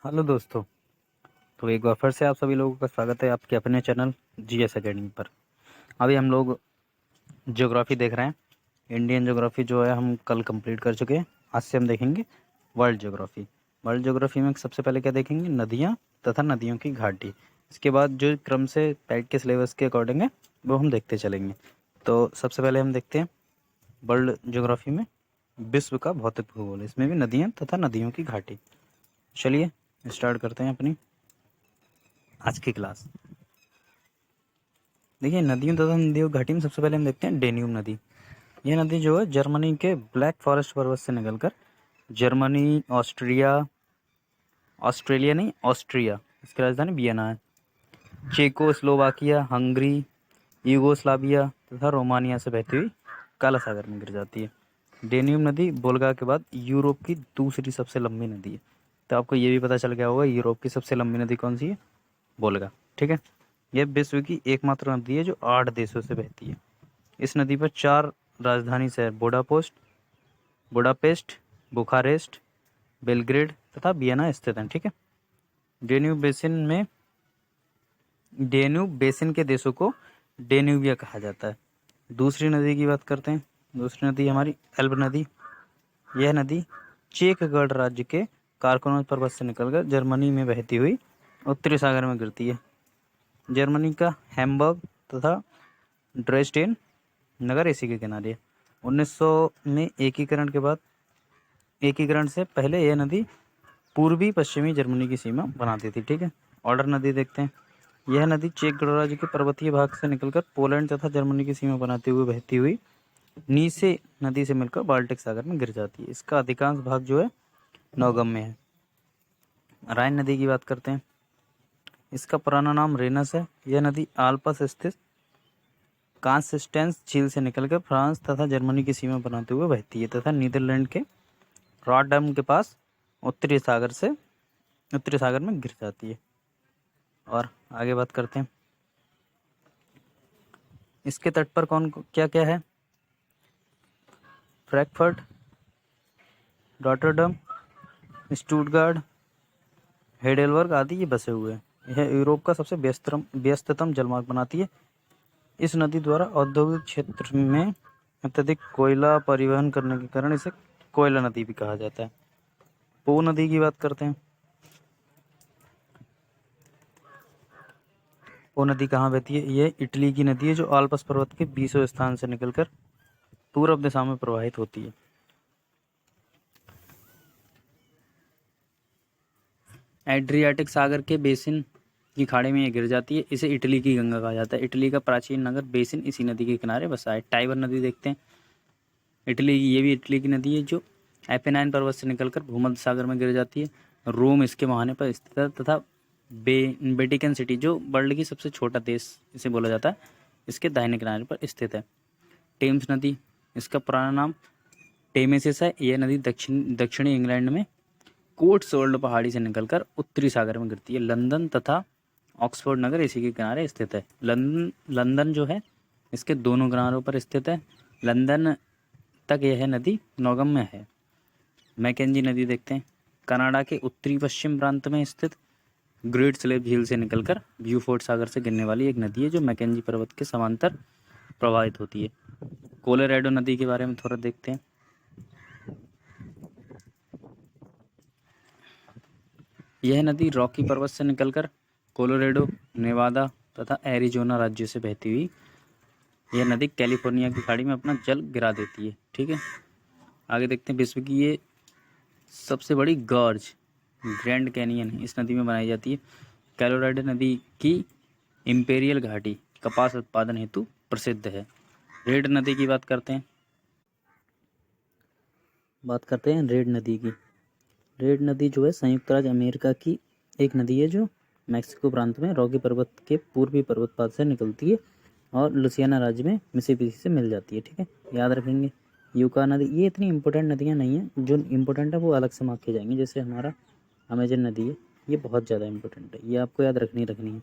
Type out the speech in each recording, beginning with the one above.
Hello दोस्तों। तो एक बार फिर से आप सभी लोगों का स्वागत है आपके अपने चैनल जीएस एकेडमी पर। अभी हम लोग ज्योग्राफी देख रहे हैं। इंडियन ज्योग्राफी जो है हम कल कंप्लीट कर चुके हैं। आज से हम देखेंगे वर्ल्ड ज्योग्राफी। वर्ल्ड ज्योग्राफी में सबसे पहले क्या देखेंगे, नदियाँ तथा नदियों की घाटी। इसके बाद जो क्रम से टाइट के सिलेबस के अकॉर्डिंग है वो हम देखते चलेंगे। तो सबसे पहले हम देखते हैं वर्ल्ड ज्योग्राफी में विश्व का भौतिक भूगोल, इसमें भी नदियाँ तथा नदियों की घाटी। चलिए स्टार्ट करते हैं अपनी आज की क्लास। देखिए नदियों तथा नदियों की घाटी में सबसे पहले हम देखते हैं डेन्यूब नदी। यह नदी जो है जर्मनी के ब्लैक फॉरेस्ट पर्वत से निकलकर जर्मनी, ऑस्ट्रेलिया नहीं ऑस्ट्रिया, इसकी राजधानी वियना है, चेकोस्लोवाकिया, हंगरी, यूगोस्लाविया तथा रोमानिया से बहती हुई काला सागर में गिर जाती है। डेन्यूब नदी वोल्गा के बाद यूरोप की दूसरी सबसे लंबी नदी है। तो आपको ये भी पता चल गया होगा यूरोप की सबसे लंबी नदी कौन सी है, वोल्गा। ठीक है। यह विश्व की एकमात्र नदी है जो 8 देशों से बहती है। इस नदी पर 4 राजधानी शहर बुडापेस्ट, बुखारेस्ट, बेलग्रेड तथा वियना स्थित हैं। ठीक है। डेन्यूब बेसिन में डेन्यूब बेसिन के देशों को डेन्यूबिया कहा जाता है। दूसरी नदी की बात करते हैं। दूसरी नदी हमारी एल्ब नदी। यह नदी चेक गणराज्य के कारकोनोस पर्वत से निकलकर जर्मनी में बहती हुई उत्तरी सागर में गिरती है। जर्मनी का हैम्बर्ग तथा ड्रेसडेन नगर इसी के किनारे है। 1900 में एकीकरण से पहले यह नदी पूर्वी पश्चिमी जर्मनी की सीमा बनाती थी। ठीक है। ऑर्डर नदी देखते हैं। यह नदी चेक गणराज्य के पर्वतीय भाग से निकलकर पोलैंड तथा जर्मनी की सीमा बनाते हुए बहती हुई नीसे नदी से मिलकर बाल्टिक सागर में गिर जाती है। इसका अधिकांश भाग जो है नौगम्य है। राइन नदी की बात करते हैं। इसका पुराना नाम रेनस है। यह नदी आल्प्स स्थित कांसिस्टेंस झील से निकलकर फ्रांस तथा जर्मनी की सीमा बनाते हुए बहती है तथा नीदरलैंड के रॉटरडैम के पास उत्तरी सागर में गिर जाती है। और आगे बात करते हैं इसके तट पर कौन क्या क्या है। फ्रैंकफर्ट, रॉटरडम, स्टुटगार्ट, हेडेलबर्ग आदि ये बसे हुए हैं। यह यूरोप का सबसे व्यस्ततम जलमार्ग बनाती है। इस नदी द्वारा औद्योगिक क्षेत्र में अत्यधिक कोयला परिवहन करने के कारण इसे कोयला नदी भी कहा जाता है। पो नदी की बात करते हैं। पो नदी कहाँ बहती है? यह इटली की नदी है जो आल्प्स पर्वत के 20वें स्थान से निकलकर पूर्व दिशा में प्रवाहित होती है। एड्रियाटिक सागर के बेसिन की खाड़ी में यह गिर जाती है। इसे इटली की गंगा कहा जाता है। इटली का प्राचीन नगर बेसिन इसी नदी के किनारे बसा है। टाइबर नदी देखते हैं। ये भी इटली की नदी है जो एपेनाइन पर्वत से निकलकर भूमध्य सागर में गिर जाती है। रोम इसके मुहाने पर स्थित है तथा वेटिकन सिटी जो वर्ल्ड की सबसे छोटा देश इसे बोला जाता है, इसके दाहिने किनारे पर स्थित है। टेम्स नदी, इसका पुराना नाम टेमेसिस है। यह नदी दक्षिणी इंग्लैंड में कोट्सवोल्ड पहाड़ी से निकलकर उत्तरी सागर में गिरती है। लंदन तथा ऑक्सफोर्ड नगर इसी के किनारे स्थित है। लंदन जो है इसके दोनों किनारों पर स्थित है। लंदन तक यह नदी नौगम्य है। मैकेंजी नदी देखते हैं। कनाडा के उत्तरी पश्चिम प्रांत में स्थित ग्रेट स्लेव झील से निकलकर ब्यूफोर्ट सागर से गिरने वाली एक नदी है जो मैकेंजी पर्वत के समांतर प्रवाहित होती है। कोलोराडो नदी के बारे में थोड़ा देखते हैं। यह नदी रॉकी पर्वत से निकलकर कोलोराडो, नेवादा तथा एरिजोना राज्यों से बहती हुई यह नदी कैलिफोर्निया की खाड़ी में अपना जल गिरा देती है। ठीक है। आगे देखते हैं विश्व की ये सबसे बड़ी गॉर्ज ग्रैंड कैनियन इस नदी में बनाई जाती है। कोलोराडो नदी की इंपेरियल घाटी कपास उत्पादन हेतु प्रसिद्ध है। रेड नदी की बात करते हैं। रेड नदी की। रेड नदी जो है संयुक्त राज्य अमेरिका की एक नदी है जो मैक्सिको प्रांत में रॉकी पर्वत के पूर्वी पर्वतपात से निकलती है और लुसियाना राज्य में मिसिसिपी से मिल जाती है। ठीक है, याद रखेंगे। यूका नदी, ये इतनी इंपॉर्टेंट नदियाँ नहीं हैं, जो इंपॉर्टेंट है वो अलग से मार्क किए जाएंगे। जैसे हमारा अमेजन नदी है, ये बहुत ज़्यादा इंपॉर्टेंट है, ये आपको याद रखनी है।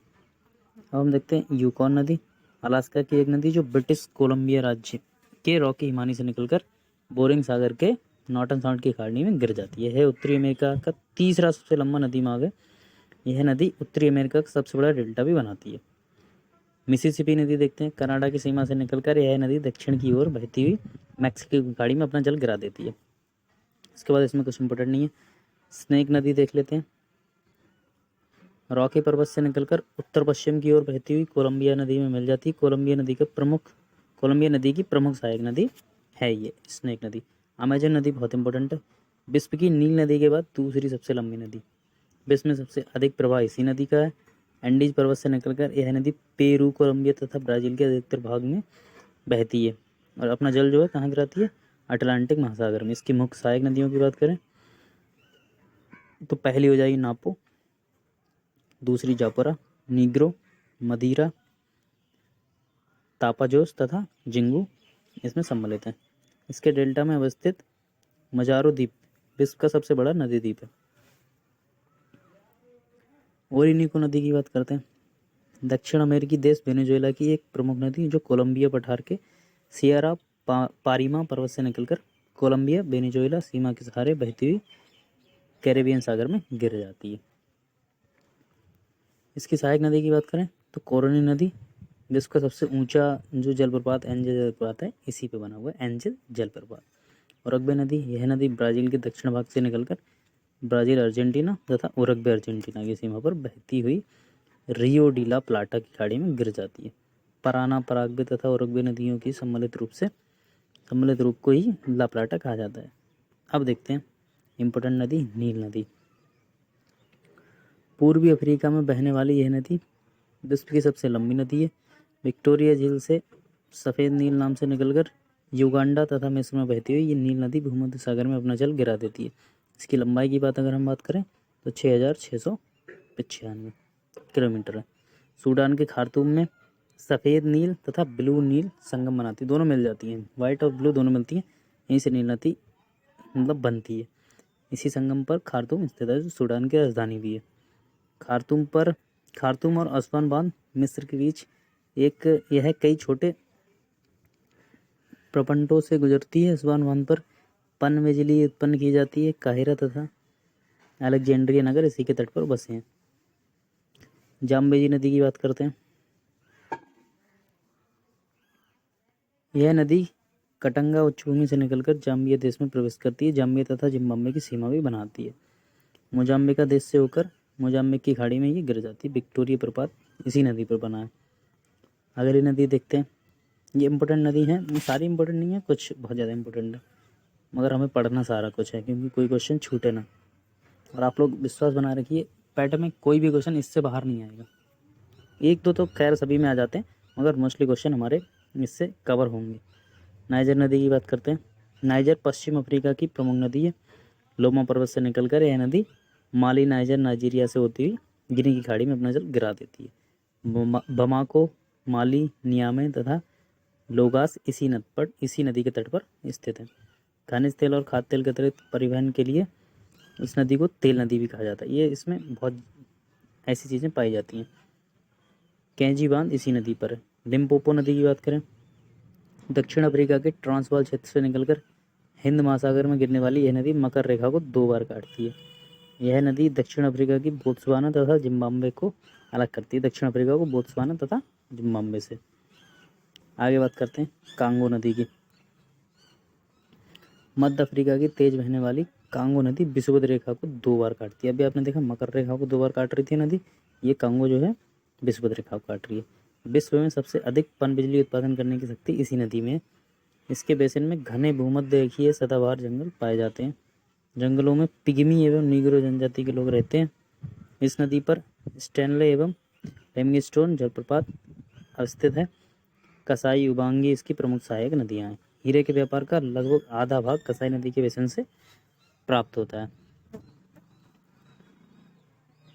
अब हम देखते हैं यूकॉन नदी, अलास्का की एक नदी जो ब्रिटिश कोलंबिया राज्य के रॉकी हिमानी से निकलकर बोरिंग सागर के नॉर्टन साउंड की खाड़ी में गिर जाती है। उत्तरी अमेरिका का तीसरा सबसे लंबा नदी मार्ग है। यह नदी उत्तरी अमेरिका का सबसे बड़ा डेल्टा भी बनाती है। मिसिसिपी नदी देखते हैं, कनाडा की सीमा से निकलकर यह नदी दक्षिण की ओर बहती हुई मैक्सिको की खाड़ी में अपना जल गिरा देती है। इसके बाद इसमें कुछ इंपॉर्टेंट नहीं है। स्नेक नदी देख लेते हैं। रॉकी पर्वत से निकलकर उत्तर पश्चिम की ओर बहती हुई कोलंबिया नदी में मिल जाती है। कोलंबिया नदी की प्रमुख सहायक नदी है ये स्नेक नदी। अमेजन नदी बहुत इंपॉर्टेंट है। विश्व की नील नदी के बाद दूसरी सबसे लंबी नदी। विश्व में सबसे अधिक प्रवाह इसी नदी का है। एंडीज पर्वत से निकलकर यह नदी पेरू, कोलंबिया तथा ब्राज़ील के अधिकतर भाग में बहती है और अपना जल जो है कहाँ गिराती है? अटलांटिक महासागर में। इसकी मुख्य सहायक नदियों की बात करें तो पहली हो जाएगी नापो, दूसरी जापोरा, नीग्रो, मदीरा, तापाजोस तथा जिंगू इसमें सम्मिलित हैं। इसके डेल्टा में अवस्थित मजारो द्वीप विश्व का सबसे बड़ा नदी द्वीप है। ओरिनिको नदी की बात करते हैं। दक्षिण अमेरिकी देश वेनेजुएला की एक प्रमुख नदी जो कोलंबिया पठार के सियरा पारीमा पर्वत से निकलकर कोलंबिया वेनेजुएला सीमा के सहारे बहती हुई कैरेबियन सागर में गिर जाती है। इसकी सहायक नदी की बात करें तो कोरोनी नदी, जिसका सबसे ऊंचा जो जलप्रपात एंजल जलप्रपात है इसी पे बना हुआ है एंजल जलप्रपात। उरुग्वे नदी, यह नदी ब्राज़ील के दक्षिण भाग से निकलकर ब्राज़ील, अर्जेंटीना तथा उरुग्वे अर्जेंटीना की सीमा पर बहती हुई रियो डी ला प्लाटा की खाड़ी में गिर जाती है। पराना, पराग्वे तथा उरुग्वे नदियों की सम्मिलित रूप को ही ला प्लाटा कहा जाता है। अब देखते हैं इम्पोर्टेंट नदी नील नदी। पूर्वी अफ्रीका में बहने वाली यह नदी विश्व की सबसे लंबी नदी है। विक्टोरिया झील से सफ़ेद नील नाम से निकलकर युगांडा तथा मिस्र में बहती हुई ये नील नदी भूमध्य सागर में अपना जल गिरा देती है। इसकी लंबाई की बात अगर हम बात करें तो 6695 किलोमीटर है। सूडान के खार्तूम में सफ़ेद नील तथा ब्लू नील संगम बनाती है, दोनों मिल जाती हैं, वाइट और ब्लू दोनों मिलती हैं, यहीं से नील नदी मतलब बनती है। इसी संगम पर खार्तूम स्थित है जो सूडान की राजधानी भी है। खार्तूम और असवान बांध मिस्र के बीच यह कई छोटे प्रपंटों से गुजरती है। असवान बांध पर पन बिजली उत्पन्न की जाती है। काहिरा तथा अलेक्जेंड्रिया नगर इसी के तट पर बसे हैं। जाम्बेजी नदी की बात करते हैं। यह नदी कटंगा उच्चभूमि से निकलकर जाम्बिया देश में प्रवेश करती है। जाम्बिया तथा जिम्बाब्वे की सीमा भी बनाती है। मोजाम्बिक देश से होकर मोजाम्बिक की खाड़ी में ये गिर जाती है। विक्टोरिया प्रपात इसी नदी पर बना है। अगली नदी देखते हैं। ये इम्पोर्टेंट नदी है, सारी इम्पोर्टेंट नहीं है, कुछ बहुत ज़्यादा इम्पोर्टेंट है, मगर हमें पढ़ना सारा कुछ है क्योंकि कोई क्वेश्चन छूटे ना। और आप लोग विश्वास बना रखिए, पैटर्न में कोई भी क्वेश्चन इससे बाहर नहीं आएगा। एक दो तो खैर सभी में आ जाते हैं, मगर मोस्टली क्वेश्चन हमारे इससे कवर होंगे। नाइजर नदी की बात करते हैं। नाइजर पश्चिम अफ्रीका की प्रमुख नदी है। लोमा पर्वत से निकलकर यह नदी माली, नाइजर, नाइजीरिया से होती हुई गिनी की खाड़ी में अपना जल गिरा देती है। बमाको, माली, नियामे तथा लोगास इसी नदी के तट पर स्थित है। खनिज तेल और खाद्य तेल के अतिरिक्त परिवहन के लिए इस नदी को तेल नदी भी कहा जाता है। ये इसमें बहुत ऐसी चीज़ें पाई जाती हैं। कैंजी बांध इसी नदी पर है। लिम्पोपो नदी की बात करें, दक्षिण अफ्रीका के ट्रांसवाल क्षेत्र से निकलकर हिंद महासागर में गिरने वाली यह नदी मकर रेखा को 2 बार काटती है। यह नदी दक्षिण अफ्रीका की बोत्सवाना तथा जिम्बाब्वे को अलग करती है। दक्षिण अफ्रीका को बोत्सवाना तथा जिम्बाब्वे से। आगे बात करते हैं कांगो नदी की। मध्य अफ्रीका की तेज बहने वाली कांगो नदी विषुवत रेखा को 2 बार काटती है। अभी आपने देखा मकर रेखा को 2 बार काट रही थी नदी, ये कांगो जो है विषुवत रेखा को काट रही है। विश्व में सबसे अधिक पन बिजली उत्पादन करने की शक्ति इसी नदी में है। इसके बेसिन में घने भूमध्यरेखीय सदाबहार जंगल पाए जाते हैं। जंगलों में पिग्मी एवं नीग्रो जनजाति के लोग रहते हैं। इस नदी पर स्टैनले एवं लिविंगस्टोन जलप्रपात अवस्थित है। कसाई, उबांगी इसकी प्रमुख सहायक नदियां हैं। हीरे के व्यापार का लगभग आधा भाग कसाई नदी के बेसिन से प्राप्त होता है।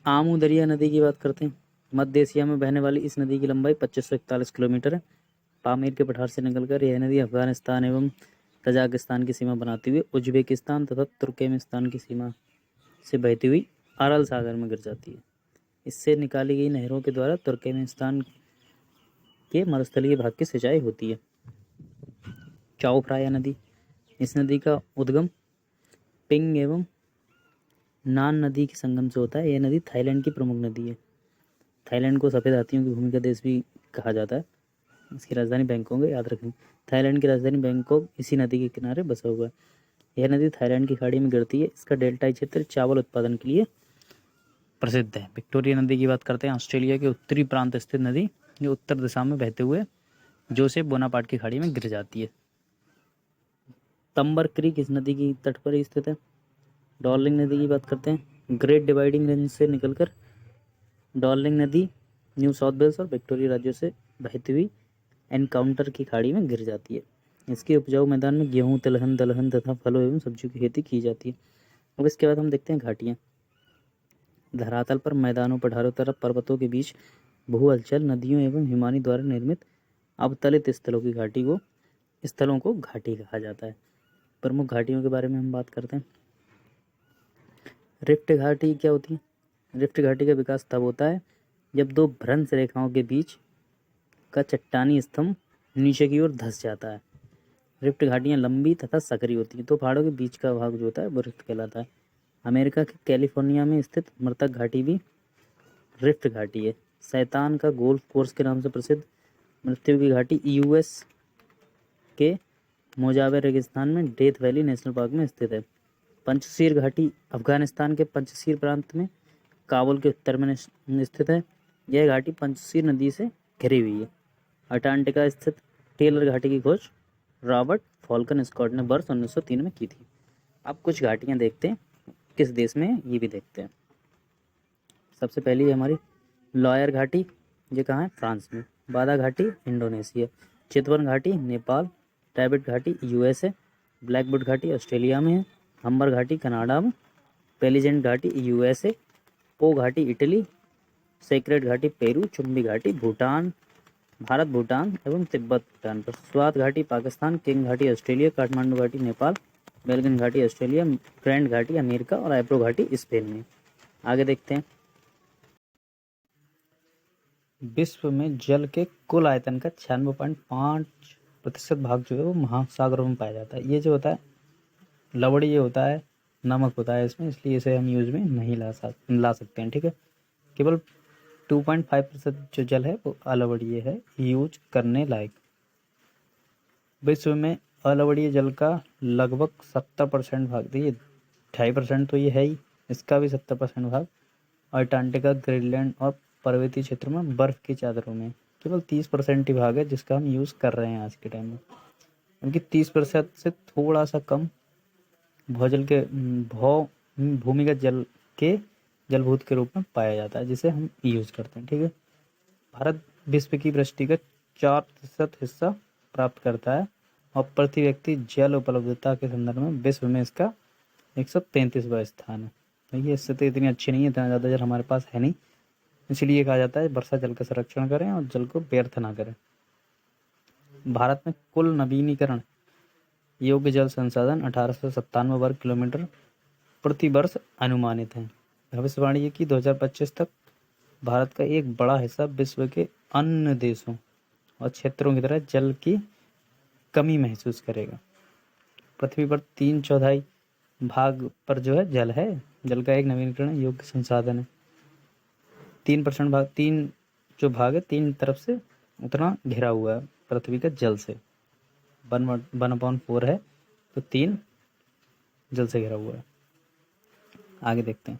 आमू दरिया नदी की बात करते हैं। मध्य एशिया में बहने वाली इस नदी की लंबाई 2541 किलोमीटर है। पामीर के पठार से निकलकर यह नदी अफगानिस्तान एवं तजाकिस्तान की सीमा बनाती हुई उज्बेकिस्तान तथा तुर्कमेनिस्तान की सीमा से बहती हुई अरल सागर में गिर जाती है। इससे निकाली गई नहरों के द्वारा तुर्कमेनिस्तान के मरुस्थलीय भाग की सिंचाई होती है। चाओ फ्राया नदी, इस नदी का उद्गम पिंग एवं नान नदी के संगम से होता है। यह नदी थाईलैंड की प्रमुख नदी है। थाईलैंड को सफ़ेद हाथियों की भूमि का देश भी कहा जाता है। इसकी राजधानी बैंकॉक है, याद रखें। थाईलैंड की राजधानी बैंकॉक इसी नदी के किनारे बसा हुआ है। यह नदी थाईलैंड की खाड़ी में गिरती है। इसका डेल्टाई क्षेत्र चावल उत्पादन के लिए प्रसिद्ध है। विक्टोरिया नदी की बात करते हैं। ऑस्ट्रेलिया के उत्तरी प्रांत स्थित नदी जो उत्तर दिशा में बहते हुए जोसेफ बोनापार्ट की खाड़ी में गिर जाती है। तंबर क्रीक इस नदी की तट पर ही स्थित है। डार्लिंग नदी की बात करते हैं। ग्रेट डिवाइडिंग रेंज से निकलकर डार्लिंग नदी न्यू साउथ वेल्स और विक्टोरिया राज्यों से बहती हुई एनकाउंटर की खाड़ी में गिर जाती है। इसके उपजाऊ मैदान में गेहूं, तिलहन, दलहन तथा फलों एवं सब्जियों की खेती की जाती है। अब इसके बाद हम देखते हैं घाटियाँ। धरातल पर मैदानों, पठारों तरफ पर्वतों के बीच भू-हलचल, नदियों एवं हिमानी द्वारा निर्मित अवतलित स्थलों को घाटी कहा जाता है। प्रमुख घाटियों के बारे में हम बात करते हैं। रिफ्ट घाटी क्या होती है? रिफ्ट घाटी का विकास तब होता है जब दो भ्रंश रेखाओं के बीच का चट्टानी स्तंभ नीचे की ओर धंस जाता है। रिफ्ट घाटियाँ लंबी तथा सकरी होती हैं। तो पहाड़ों के बीच का भाग जो होता है वो रिफ्ट कहलाता है। अमेरिका के कैलिफोर्निया में स्थित मृतक घाटी भी रिफ्ट घाटी है। शैतान का गोल्फ कोर्स के नाम से प्रसिद्ध मृत्यु की घाटी यूएस के मोजावे रेगिस्तान में डेथ वैली नेशनल पार्क में स्थित है। पंचशीर घाटी अफगानिस्तान के पंचशीर प्रांत में काबुल के उत्तर में स्थित है। यह घाटी पंचशीर नदी से घिरी हुई है। अंटार्कटिका स्थित टेलर घाटी की खोज रॉबर्ट फॉल्कन स्कॉट ने वर्ष 1903 में की थी। अब कुछ घाटियाँ देखते हैं किस देश में, ये भी देखते हैं। सबसे पहली है हमारी लॉयर घाटी, ये कहाँ है? फ्रांस में। बादा घाटी इंडोनेशिया। चितवन घाटी नेपाल। टैबिट घाटी यूएसए। ब्लैकवुड घाटी ऑस्ट्रेलिया में है। हम्बर घाटी कनाडा में। पेलिजेंट घाटी यूएसए। पो घाटी इटली। सेक्रेट घाटी पेरू। चुम्बी घाटी भूटान, भारत, भूटान एवं तिब्बत भूटान पर। स्वात घाटी पाकिस्तान। किंग घाटी ऑस्ट्रेलिया। काठमांडू घाटी नेपाल। बेल्गन घाटी ऑस्ट्रेलिया। ग्रैंड घाटी अमेरिका और एब्रो घाटी स्पेन में। आगे देखते हैं। विश्व में जल के कुल आयतन का 96.5% भाग जो है वो महासागरों में पाया जाता है। ये जो होता है लवड़ी, ये होता है नमक होता है इसमें, इसलिए इसे हम यूज में नहीं ला सकते हैं। ठीक है, केवल 2.5% जो जल है वो अलवड़ीय है, यूज करने लायक। विश्व में अलवड़ीय जल का लगभग 70% भाग, देखिए 2.5% तो ये है ही, इसका भी 70% भाग अंटार्कटिका, ग्रीनलैंड और पर्वतीय क्षेत्र में बर्फ की चादरों में। केवल 30% ही भाग है जिसका हम यूज़ कर रहे हैं आज के टाइम में, क्योंकि 30% से थोड़ा सा कम भूजल के भूमिगत जल के जलभूत के रूप में पाया जाता है, जिसे हम यूज़ करते हैं। ठीक है, भारत विश्व की वृष्टि का 4% हिस्सा प्राप्त करता है और प्रति व्यक्ति जल उपलब्धता के संदर्भ में विश्व में इसका 133वां स्थान है। तो ये स्थिति इतनी अच्छी नहीं है, इतना ज़्यादा जल हमारे पास है नहीं, इसलिए कहा जाता है वर्षा जल का संरक्षण करें और जल को व्यर्थ ना करें। भारत में कुल नवीनीकरण योग्य जल संसाधन 1897 वर्ग किलोमीटर प्रति वर्ष अनुमानित है। भविष्यवाणी है कि 2025 तक भारत का एक बड़ा हिस्सा विश्व के अन्य देशों और क्षेत्रों की तरह जल की कमी महसूस करेगा। पृथ्वी पर 3/4 भाग पर जो है जल है, जल का एक नवीनीकरण योग्य संसाधन है। 3% भाग, 3 जो भाग है 3 तरफ से उतना घिरा हुआ है पृथ्वी का जल से। 1/4 है तो 3 जल से घिरा हुआ है। आगे देखते हैं।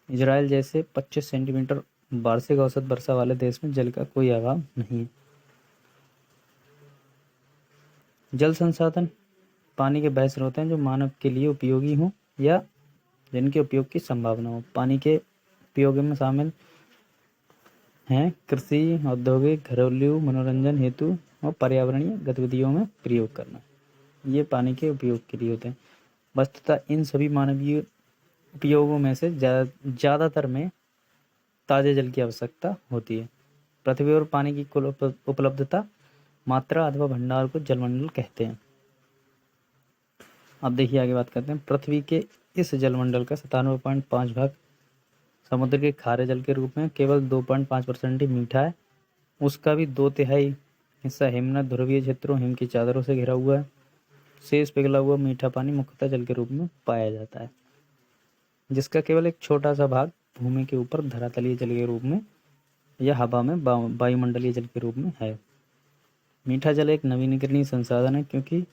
इजराइल जैसे 25 सेंटीमीटर वार्षिक औसत वर्षा वाले देश में जल का कोई अभाव नहीं है। जल संसाधन पानी के वह स्रोत हैं जो मानव के लिए उपयोगी हों या जिनके उपयोग की संभावना हो। पानी के उपयोग में शामिल हैं कृषि, औद्योगिक, घरेलू, मनोरंजन हेतु और पर्यावरणीय गतिविधियों में प्रयोग करना। ये पानी के उपयोग के लिए होते हैं। वस्तुतः इन सभी मानवीय उपयोगों में से ज़्यादातर में ताज़े जल की आवश्यकता होती है। पृथ्वी और पानी की कुल उपलब्धता, मात्रा अथवा भंडार को जलमंडल कहते हैं। अब देखिए आगे बात करते हैं। पृथ्वी के इस जलमंडल का 97.5 भाग समुद्र के खारे जल के रूप में, केवल 2.5% ही मीठा है। उसका भी 2/3 हिस्सा हिमनद ध्रुवीय क्षेत्रों हिम की चादरों से घिरा हुआ है। शेष पिघला हुआ मीठा पानी मुख्यतः जल के रूप में पाया जाता है, जिसका केवल एक छोटा सा भाग भूमि के ऊपर धरातलीय जल के रूप में या हवा में वायुमंडलीय जल के रूप में है। मीठा जल एक नवीनीकरणीय संसाधन है, क्योंकि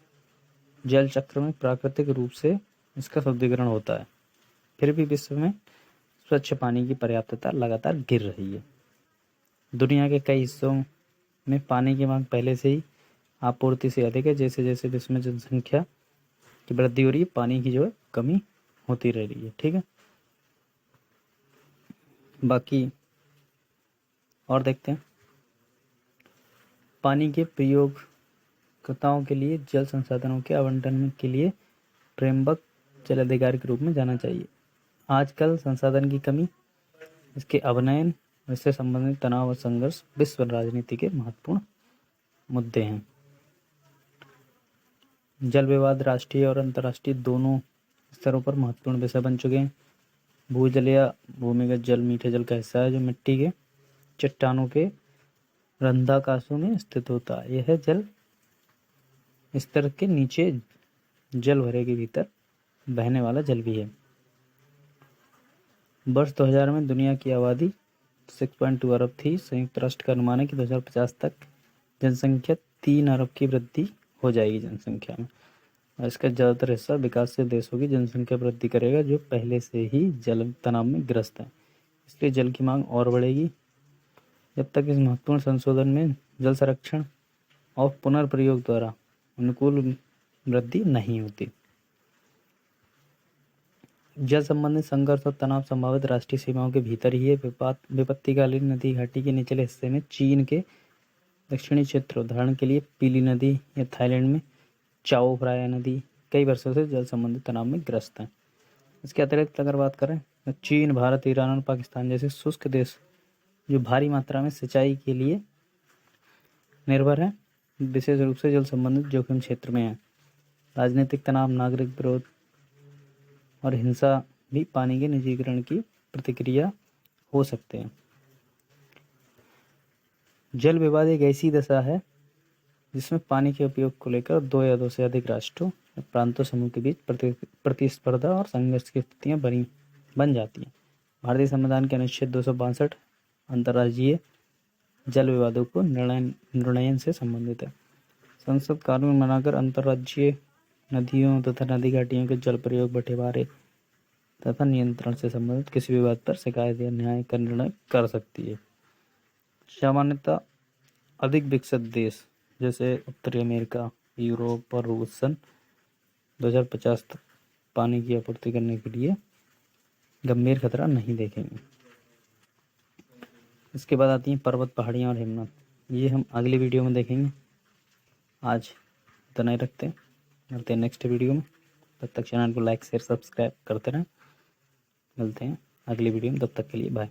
जल चक्र में प्राकृतिक रूप से इसका शुद्धिकरण होता है। फिर भी विश्व में स्वच्छ पानी की पर्याप्तता लगातार गिर रही है। दुनिया के कई हिस्सों में पानी की मांग पहले से ही आपूर्ति से अधिक है। जैसे जैसे विश्व में जनसंख्या की वृद्धि हो रही है, पानी की जो है कमी होती रह रही है। ठीक है, बाकी और देखते हैं। पानी के प्रयोगकर्ताओं के लिए जल संसाधनों के आवंटन के लिए फ्रेमवर्क जल अधिकार के रूप में जाना चाहिए। आजकल संसाधन की कमी, इसके अवनयन, इससे संबंधित तनाव और संघर्ष विश्व राजनीति के महत्वपूर्ण मुद्दे हैं। जल विवाद राष्ट्रीय और अंतर्राष्ट्रीय दोनों स्तरों पर महत्वपूर्ण विषय बन चुके हैं। भूजल या भूमिगत जल मीठे जल का हिस्सा है, जो मिट्टी के चट्टानों के रंध्राकाशों में स्थित होता है। यह जल स्तर के नीचे जल भरे के भीतर बहने वाला जल भी है। वर्ष 2000 में दुनिया की आबादी 6.2 अरब थी। संयुक्त राष्ट्र का अनुमान है कि 2050 तक जनसंख्या 3 अरब की वृद्धि हो जाएगी जनसंख्या में, और इसका ज़्यादातर हिस्सा विकासशील देशों की जनसंख्या वृद्धि करेगा, जो पहले से ही जल तनाव में ग्रस्त हैं। इसलिए जल की मांग और बढ़ेगी जब तक इस महत्वपूर्ण संशोधन में जल संरक्षण और पुनर्प्रयोग द्वारा अनुकूल वृद्धि नहीं होती। जल संबंधित संघर्ष और तनाव संभावित राष्ट्रीय सीमाओं के भीतर ही है। विपत्तिकालीन नदी घाटी के निचले हिस्से में चीन के दक्षिणी क्षेत्र, उदाहरण के लिए पीली नदी या थाईलैंड में चाओ फ्राया नदी, कई वर्षों से जल संबंधित तनाव में ग्रस्त हैं। इसके अतिरिक्त अगर बात करें तो चीन, भारत, ईरान और पाकिस्तान जैसे शुष्क देश जो भारी मात्रा में सिंचाई के लिए निर्भर हैं, विशेष रूप से जल संबंधित जोखिम क्षेत्र में हैं। राजनीतिक तनाव, नागरिक विरोध और हिंसा भी पानी के निजीकरण की प्रतिक्रिया हो सकते हैं। जल विवाद एक ऐसी दशा है जिसमें पानी के उपयोग को लेकर 2 या 2 से अधिक राष्ट्रों या प्रांतों समूह के बीच प्रतिस्पर्धा और संघर्ष की स्थितियां बन जाती हैं। भारतीय संविधान के अनुच्छेद 262 अंतर्राज्यीय जल विवादों को निर्णयन से संबंधित है। संसद कानून बनाकर अंतर्राज्यीय नदियों तथा नदी घाटियों के जल प्रयोग, बंटवारे तथा नियंत्रण से संबंधित किसी विवाद पर शिकायत या न्याय का निर्णय कर सकती है। सामान्यतः अधिक विकसित देश जैसे उत्तरी अमेरिका, यूरोप और रूस सन 2050 तक पानी की आपूर्ति करने के लिए गंभीर खतरा नहीं देखेंगे। इसके बाद आती हैं पर्वत, पहाड़ियाँ और हिमनद। ये हम अगली वीडियो में देखेंगे। आज इतना ही रखते हैं, मिलते हैं नेक्स्ट वीडियो में। तब तक चैनल को लाइक, शेयर, सब्सक्राइब करते रहें। मिलते हैं अगली वीडियो में, तब तक के लिए बाय।